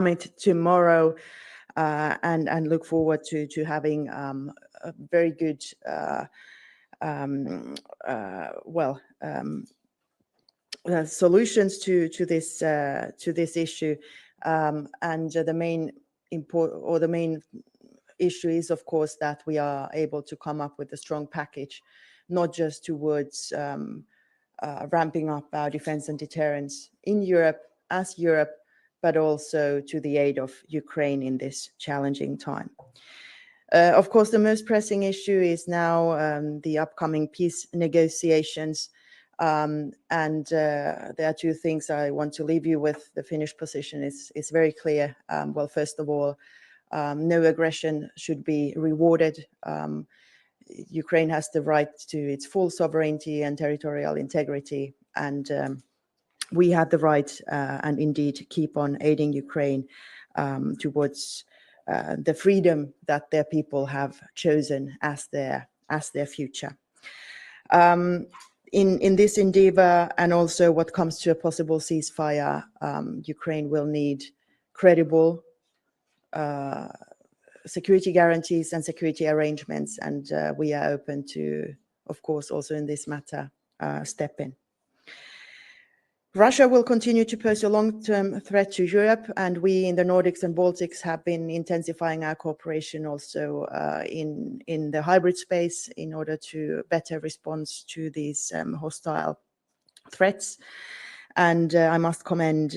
summit tomorrow, and look forward to having a very good solutions to this issue. And the main issue is, of course, that we are able to come up with a strong package, not just towards ramping up our defense and deterrence in Europe, but also to the aid of Ukraine in this challenging time. Of course, the most pressing issue is now the upcoming peace negotiations. And there are two things I want to leave you with. The Finnish position is very clear. Well, first of all, no aggression should be rewarded. Ukraine has the right to its full sovereignty and territorial integrity, and we have the right and indeed keep on aiding Ukraine towards the freedom that their people have chosen as their future. In this endeavor, and also what comes to a possible ceasefire, Ukraine will need credible security guarantees and security arrangements, and we are open to, of course, also in this matter, step in. Russia will continue to pose a long-term threat to Europe, and we in the Nordics and Baltics have been intensifying our cooperation also in the hybrid space in order to better respond to these hostile threats. And I must commend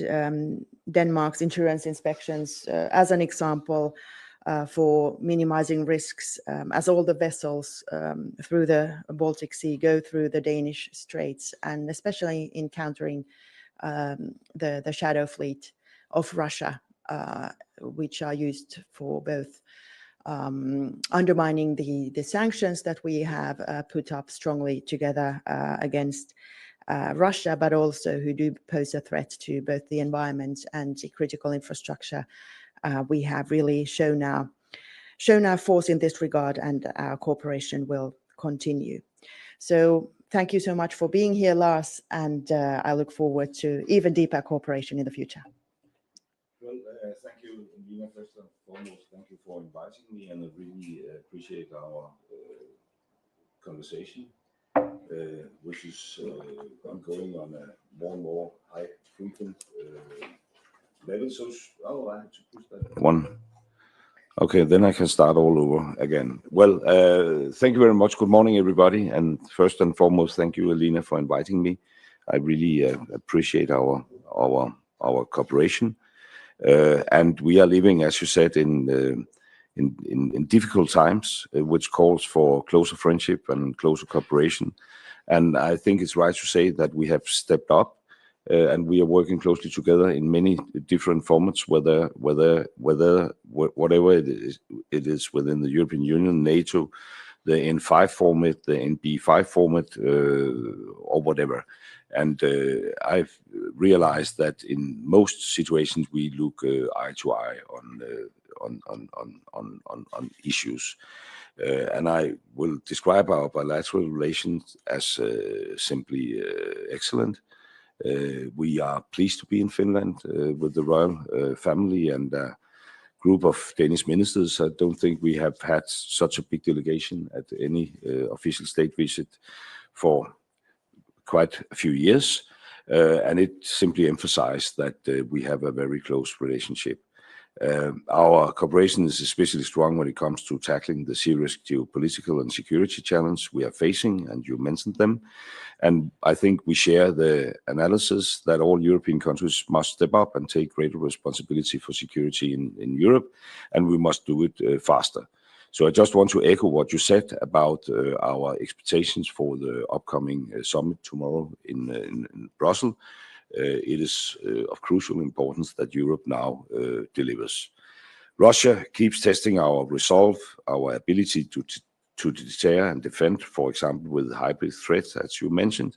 Denmark's insurance inspections as an example for minimizing risks, as all the vessels through the Baltic Sea go through the Danish straits, and especially in countering the shadow fleet of Russia, which are used for both undermining the sanctions that we have put up strongly together against Russia, but also who do pose a threat to both the environment and the critical infrastructure. We have really shown our force in this regard, and our cooperation will continue. So thank you so much for being here, Lars, and I look forward to even deeper cooperation in the future. Well, thank you, Nina. First and foremost, thank you for inviting me, and I really appreciate our conversation, which is ongoing on a more and more high frequent level. So, I have to push that one. Okay, then I can start all over again. Well, thank you very much. Good morning, everybody. And first and foremost, thank you, Alina, for inviting me. I really appreciate our cooperation. And we are living, as you said, in difficult times, which calls for closer friendship and closer cooperation. And I think it's right to say that we have stepped up. And we are working closely together in many different formats, whatever it is within the European Union, NATO, the N5 format, the NB5 format, or whatever. And I've realized that in most situations we look eye to eye on issues. And I will describe our bilateral relations as simply excellent. We are pleased to be in Finland with the royal family and a group of Danish ministers. I don't think we have had such a big delegation at any official state visit for quite a few years. And it simply emphasized that we have a very close relationship. Our cooperation is especially strong when it comes to tackling the serious geopolitical and security challenge we are facing, and you mentioned them. And I think we share the analysis that all European countries must step up and take greater responsibility for security in Europe, and we must do it faster. So I just want to echo what you said about our expectations for the upcoming summit tomorrow in Brussels. It is of crucial importance that Europe now delivers. Russia keeps testing our resolve, our ability to deter and defend, for example, with hybrid threats, as you mentioned.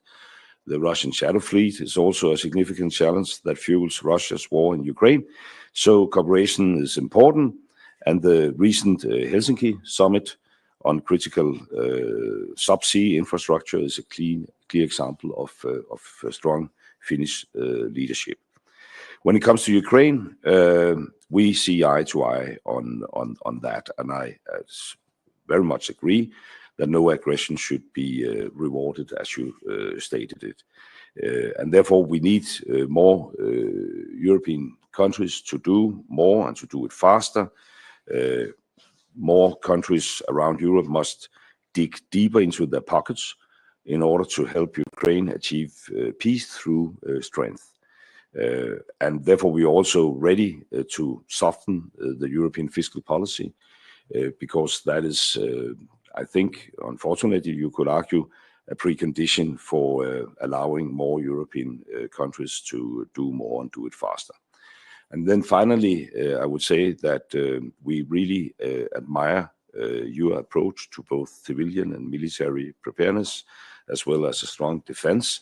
The Russian shadow fleet is also a significant challenge that fuels Russia's war in Ukraine. So cooperation is important, and the recent Helsinki summit on critical subsea infrastructure is a clear example of strong Finnish leadership. When it comes to Ukraine, we see eye to eye on that, and I very much agree that no aggression should be rewarded, as you stated it. And therefore, we need more European countries to do more and to do it faster. More countries around Europe must dig deeper into their pockets in order to help Ukraine achieve peace through strength. And therefore, we are also ready to soften the European fiscal policy, because that is, I think, unfortunately, you could argue, a precondition for allowing more European countries to do more and do it faster. And then finally, I would say that we really admire your approach to both civilian and military preparedness, as well as a strong defense.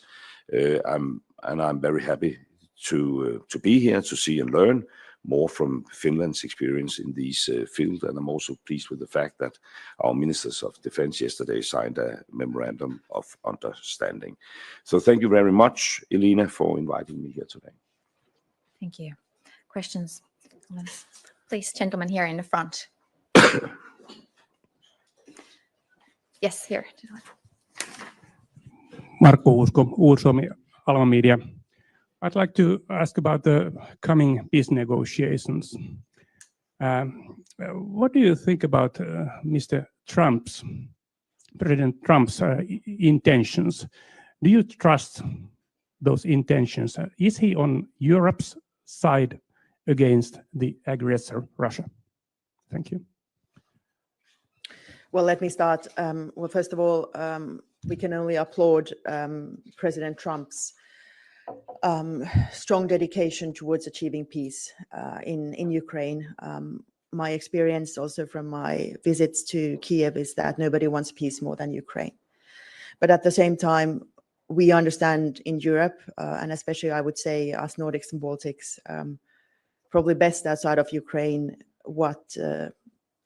I'm very happy to be here to see and learn more from Finland's experience in these fields. And I'm also pleased with the fact that our ministers of defense yesterday signed a memorandum of understanding. So thank you very much, Elina, for inviting me here today. Thank you. Questions? Please, gentleman here in the front. Yes, here. Markku Usko, Uussuomi, Alma Media. I'd like to ask about the coming peace negotiations. What do you think about President Trump's intentions? Do you trust those intentions? Is he on Europe's side against the aggressor, Russia? Thank you. Well, let me start. Well, first of all, we can only applaud President Trump's strong dedication towards achieving peace in Ukraine. My experience also from my visits to Kiev is that nobody wants peace more than Ukraine. But at the same time, we understand in Europe, and especially I would say us Nordics and Baltics, probably best outside of Ukraine, what a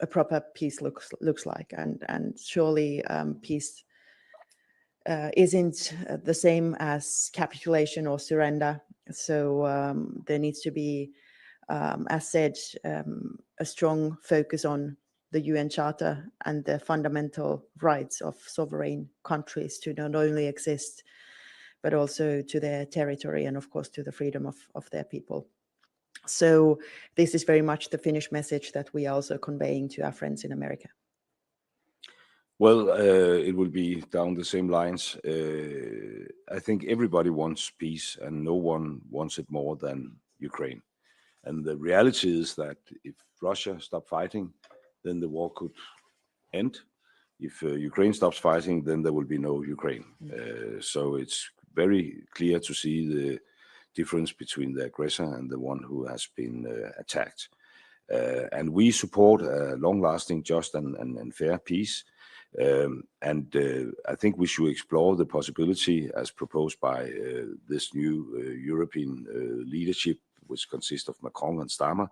proper peace looks like. And surely peace isn't the same as capitulation or surrender. So there needs to be, as said, a strong focus on the UN Charter and the fundamental rights of sovereign countries to not only exist, but also to their territory and, of course, to the freedom of their people. So this is very much the Finnish message that we are also conveying to our friends in America. Well, it will be down the same lines. I think everybody wants peace, and no one wants it more than Ukraine. And the reality is that if Russia stopped fighting, then the war could end. If Ukraine stops fighting, then there will be no Ukraine. So it's very clear to see the difference between the aggressor and the one who has been attacked. And we support a long-lasting, just and fair peace. I think we should explore the possibility, as proposed by this new European leadership, which consists of Macron and Starmer,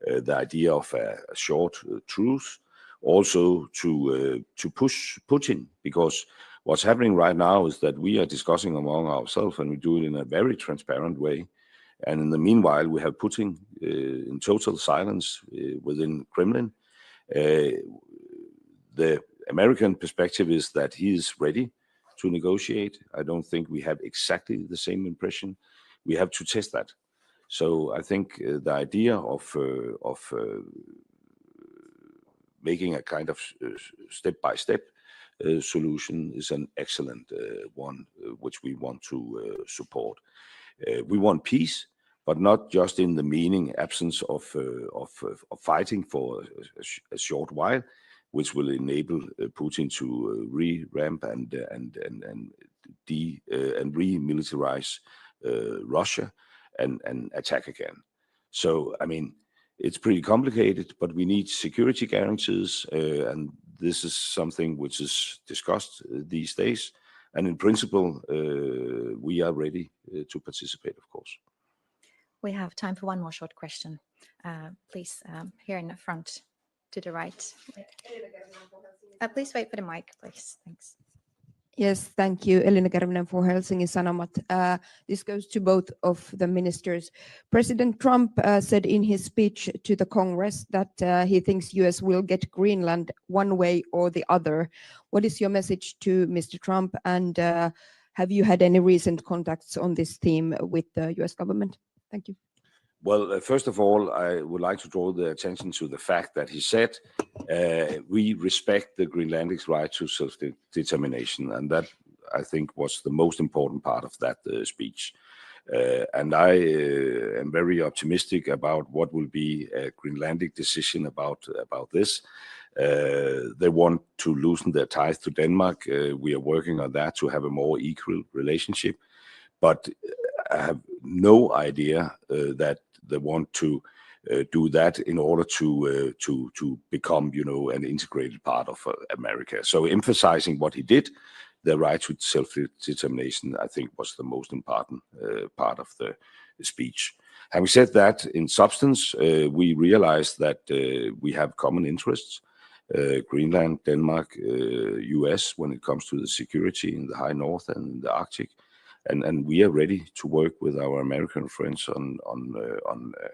the idea of a short truce, also to push Putin, because what's happening right now is that we are discussing among ourselves, and we do it in a very transparent way. And in the meanwhile, we have Putin in total silence within Kremlin. The American perspective is that he is ready to negotiate. I don't think we have exactly the same impression. We have to test that. So I think the idea of making a kind of step-by-step solution is an excellent one, which we want to support. We want peace, but not just in the meaning absence of fighting for a short while, which will enable Putin to re-ramp and remilitarize Russia and attack again. So, I mean, it's pretty complicated, but we need security guarantees, and this is something which is discussed these days. And in principle, we are ready to participate, of course. We have time for one more short question. Please, here in the front to the right. Please wait for the mic, please. Thanks. Yes, thank you, Elina Kervinen for Helsingin Sanomat. This goes to both of the ministers. President Trump said in his speech to the Congress that he thinks US will get Greenland one way or the other. What is your message to Mr. Trump, and have you had any recent contacts on this theme with the US government? Thank you. Well, first of all, I would like to draw the attention to the fact that he said we respect the Greenlandics' right to self-determination, and that, I think, was the most important part of that speech. And I am very optimistic about what will be a Greenlandic decision about this. They want to loosen their ties to Denmark. We are working on that to have a more equal relationship. But I have no idea that they want to do that in order to become, an integrated part of America. So emphasizing what he did, the right to self-determination, I think was the most important part of the speech. Having said that, in substance, we realize that we have common interests, Greenland, Denmark, US, when it comes to the security in the high north and in the Arctic. And we are ready to work with our American friends on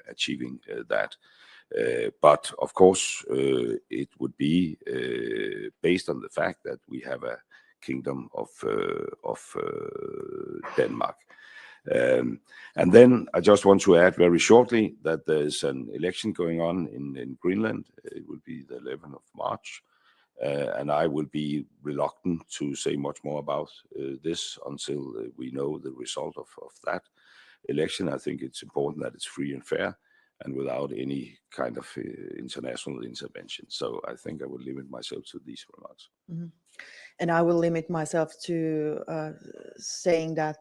achieving that. But of course, it would be based on the fact that we have a kingdom of Denmark. And then I just want to add very shortly that there's an election going on in Greenland. It will be the 11th of March. And I will be reluctant to say much more about this until we know the result of that election. I think it's important that it's free and fair and without any kind of international intervention. So I think I will limit myself to these remarks. Mm-hmm. And I will limit myself to saying that,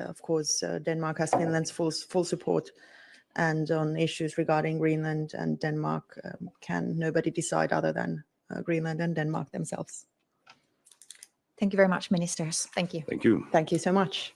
of course, Denmark has Finland's full support. And on issues regarding Greenland and Denmark, can nobody decide other than Greenland and Denmark themselves. Thank you very much, ministers. Thank you. Thank you. Thank you so much.